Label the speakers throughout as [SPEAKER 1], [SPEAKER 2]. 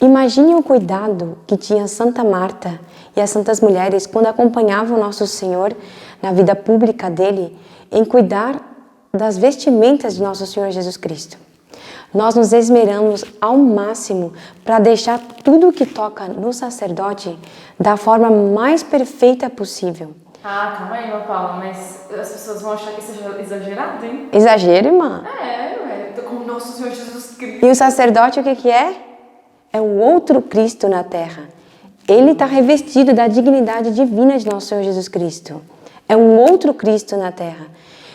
[SPEAKER 1] Imagine o cuidado que tinha Santa Marta e as santas mulheres quando acompanhavam Nosso Senhor na vida pública dele em cuidar das vestimentas de Nosso Senhor Jesus Cristo. Nós nos esmeramos ao máximo para deixar tudo que toca no sacerdote da forma mais perfeita possível.
[SPEAKER 2] Ah, calma aí, Ana Paula, mas as pessoas vão achar que isso é exagerado, hein?
[SPEAKER 1] Exagero, irmã?
[SPEAKER 2] Como Nosso Senhor Jesus Cristo.
[SPEAKER 1] E o sacerdote o que é? É o outro Cristo na terra. Ele está revestido da dignidade divina de Nosso Senhor Jesus Cristo. É um outro Cristo na terra.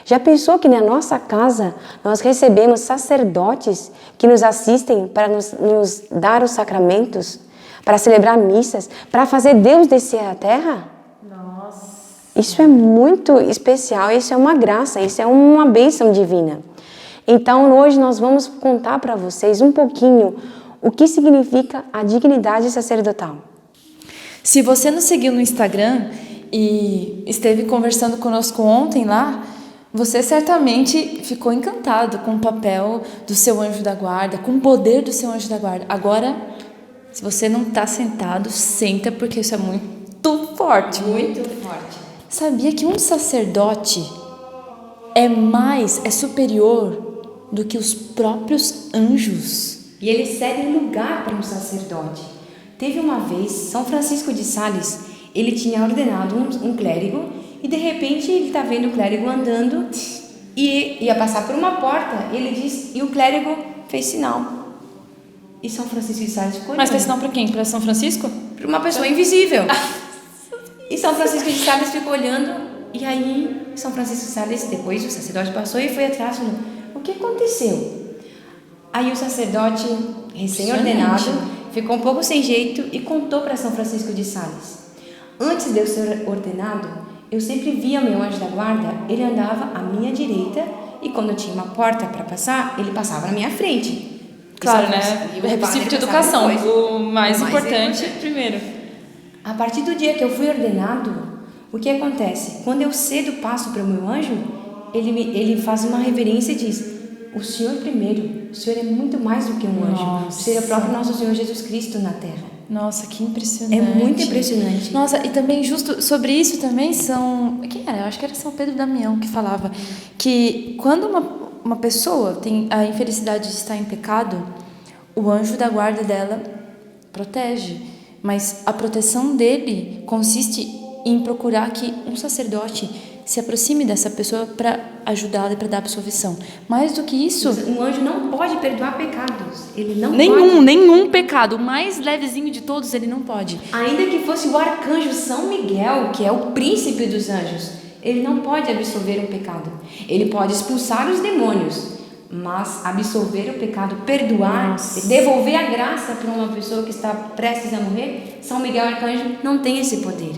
[SPEAKER 1] Já pensou que na nossa casa nós recebemos sacerdotes que nos assistem para nos dar os sacramentos, para celebrar missas, para fazer Deus descer à terra?
[SPEAKER 2] Nossa.
[SPEAKER 1] Isso é muito especial, isso é uma graça, isso é uma bênção divina. Então hoje nós vamos contar para vocês um pouquinho o que significa a dignidade sacerdotal.
[SPEAKER 3] Se você nos seguiu no Instagram e esteve conversando conosco ontem lá, você certamente ficou encantado com o papel do seu anjo da guarda, com o poder do seu anjo da guarda. Agora, se você não está sentado, senta, porque isso é muito forte.
[SPEAKER 1] Muito forte.
[SPEAKER 3] Sabia que um sacerdote é superior do que os próprios anjos?
[SPEAKER 4] E eles cedem lugar para um sacerdote. Teve uma vez, São Francisco de Sales, ele tinha ordenado um clérigo e de repente ele está vendo o clérigo andando e ia passar por uma porta. Ele diz, e o clérigo fez sinal. E São Francisco de Sales ficou olhando.
[SPEAKER 3] Mas fez sinal para quem? Para São Francisco?
[SPEAKER 4] Para uma pessoa invisível. E São Francisco de Sales ficou olhando. E aí São Francisco de Sales, depois o sacerdote passou e foi atrás e falou, o que aconteceu? Aí o sacerdote, recém-ordenado, ficou um pouco sem jeito e contou para São Francisco de Sales. Antes de eu ser ordenado, eu sempre via meu anjo da guarda, ele andava à minha direita e quando tinha uma porta para passar, ele passava na minha frente.
[SPEAKER 3] Claro, né? É princípio de educação, o mais importante primeiro.
[SPEAKER 4] A partir do dia que eu fui ordenado, o que acontece? Quando eu cedo passo para o meu anjo, ele faz uma reverência e diz, o Senhor primeiro, o Senhor é muito mais do que um anjo.
[SPEAKER 3] Nossa.
[SPEAKER 4] O Senhor é o próprio nosso Senhor Jesus Cristo na terra.
[SPEAKER 3] Nossa, que impressionante.
[SPEAKER 4] É muito impressionante.
[SPEAKER 3] Nossa, e também justo sobre isso também quem era? Eu acho que era São Pedro Damião que falava que quando uma pessoa tem a infelicidade de estar em pecado, o anjo da guarda dela protege. Mas a proteção dele consiste em procurar que um sacerdote se aproxime dessa pessoa para ajudá-la e para dar absolvição. Mais do que isso...
[SPEAKER 4] Um anjo não pode perdoar pecados. Ele não
[SPEAKER 3] nenhum,
[SPEAKER 4] pode.
[SPEAKER 3] Nenhum pecado. O mais levezinho de todos, ele não pode.
[SPEAKER 4] Ainda que fosse o arcanjo São Miguel, que é o príncipe dos anjos, ele não pode absolver um pecado. Ele pode expulsar os demônios, mas absolver o pecado, perdoar, devolver a graça para uma pessoa que está prestes a morrer, São Miguel Arcanjo não tem esse poder.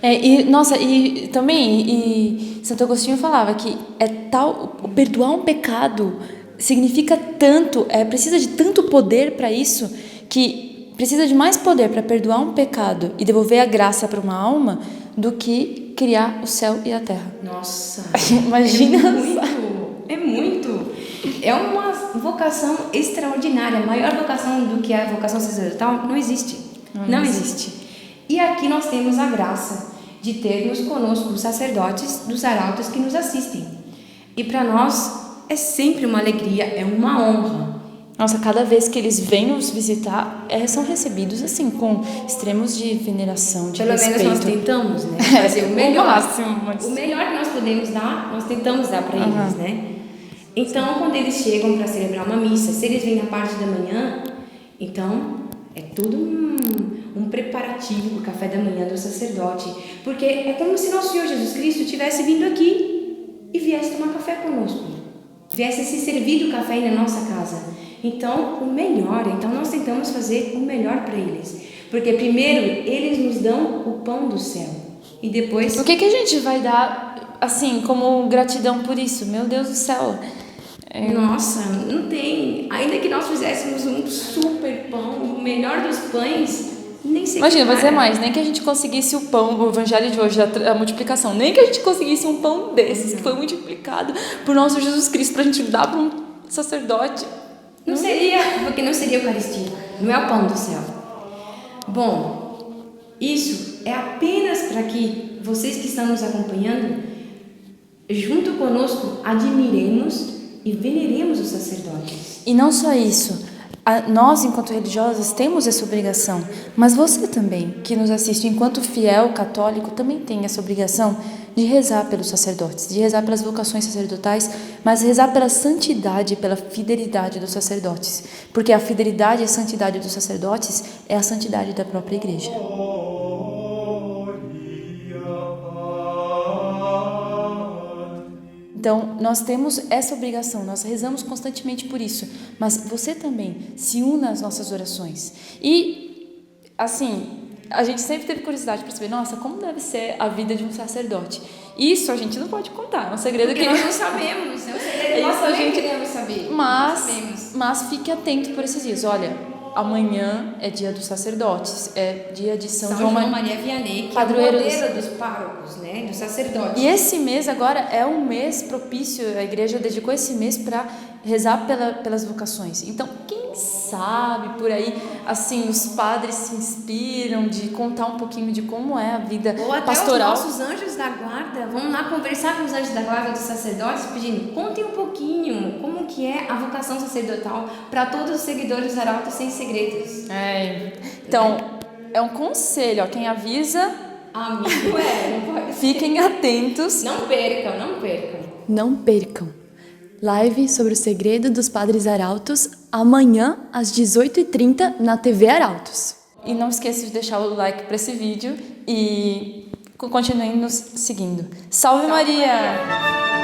[SPEAKER 3] E também Santo Agostinho falava que perdoar um pecado significa tanto, precisa de tanto poder para isso, que precisa de mais poder para perdoar um pecado e devolver a graça para uma alma do que criar o céu e a terra.
[SPEAKER 4] Nossa,
[SPEAKER 3] imagina.
[SPEAKER 4] É muito. É uma vocação extraordinária, maior vocação do que a vocação sacerdotal não existe. Não existe. E aqui nós temos a graça de termos conosco os sacerdotes dos arautos que nos assistem. E para nós é sempre uma alegria, é uma honra.
[SPEAKER 3] Nossa, cada vez que eles vêm nos visitar, são recebidos assim, com extremos de veneração, de respeito.
[SPEAKER 4] Pelo menos nós tentamos, né? Fazer o melhor.
[SPEAKER 3] máximo,
[SPEAKER 4] O melhor que nós podemos dar, nós tentamos dar para eles, né? Então, quando eles chegam para celebrar uma missa, se eles vêm na parte da manhã, então é tudo um preparativo para o café da manhã do sacerdote, porque é como se nosso Senhor Jesus Cristo tivesse vindo aqui e viesse tomar café conosco, viesse se servir do café aí na nossa casa. Então, nós tentamos fazer o melhor para eles, porque primeiro eles nos dão o pão do céu e depois...
[SPEAKER 3] O que a gente vai dar, assim, como gratidão por isso? Meu Deus do céu!
[SPEAKER 4] Nossa, não tem. Ainda que nós fizéssemos um super pão, o melhor dos pães, nem sei.
[SPEAKER 3] Imagina, vai ser mais. Nem que a gente conseguisse o pão, o evangelho de hoje, a multiplicação. Nem que a gente conseguisse um pão desses, que foi multiplicado por nosso Jesus Cristo, pra gente dar para um sacerdote.
[SPEAKER 4] Não seria, porque não seria Eucaristia. Não é o pão do céu. Bom, isso é apenas para que vocês que estão nos acompanhando, junto conosco, admiremos e veneremos os sacerdotes.
[SPEAKER 3] E não só isso, nós, enquanto religiosas, temos essa obrigação, mas você também, que nos assiste enquanto fiel católico, também tem essa obrigação de rezar pelos sacerdotes, de rezar pelas vocações sacerdotais, mas rezar pela santidade e pela fidelidade dos sacerdotes, porque a fidelidade e a santidade dos sacerdotes é a santidade da própria igreja. Então, nós temos essa obrigação, nós rezamos constantemente por isso, mas você também se una às nossas orações. E, assim, a gente sempre teve curiosidade para saber, nossa, como deve ser a vida de um sacerdote? Isso a gente não pode contar, é um segredo
[SPEAKER 4] porque
[SPEAKER 3] que
[SPEAKER 4] nós não sabemos, é um segredo, nós também queremos saber.
[SPEAKER 3] Mas fique atento por esses dias, olha... Amanhã é dia dos sacerdotes, é dia de São João
[SPEAKER 4] Maria Vianney, que
[SPEAKER 3] padroeiro
[SPEAKER 4] é o modelo dos párocos, né, dos sacerdotes.
[SPEAKER 3] E esse mês agora é um mês propício, a igreja dedicou esse mês para rezar pelas vocações. Então, quem sabe por aí, assim, os padres se inspiram de contar um pouquinho de como é a vida
[SPEAKER 4] ou até
[SPEAKER 3] pastoral.
[SPEAKER 4] Os nossos anjos da guarda, vamos lá conversar com os anjos da guarda dos sacerdotes, pedindo, contem um pouquinho como que é a vocação sacerdotal para todos os seguidores dos arautos sem segredos.
[SPEAKER 3] Então, é um conselho, ó, quem avisa...
[SPEAKER 4] Amigo, não pode ser.
[SPEAKER 3] Fiquem atentos.
[SPEAKER 4] Não percam, não percam.
[SPEAKER 5] Não percam. Live sobre o segredo dos padres arautos, amanhã às 18h30 na TV Arautos.
[SPEAKER 3] E não esqueça de deixar o like para esse vídeo e continuem nos seguindo. Salve Maria!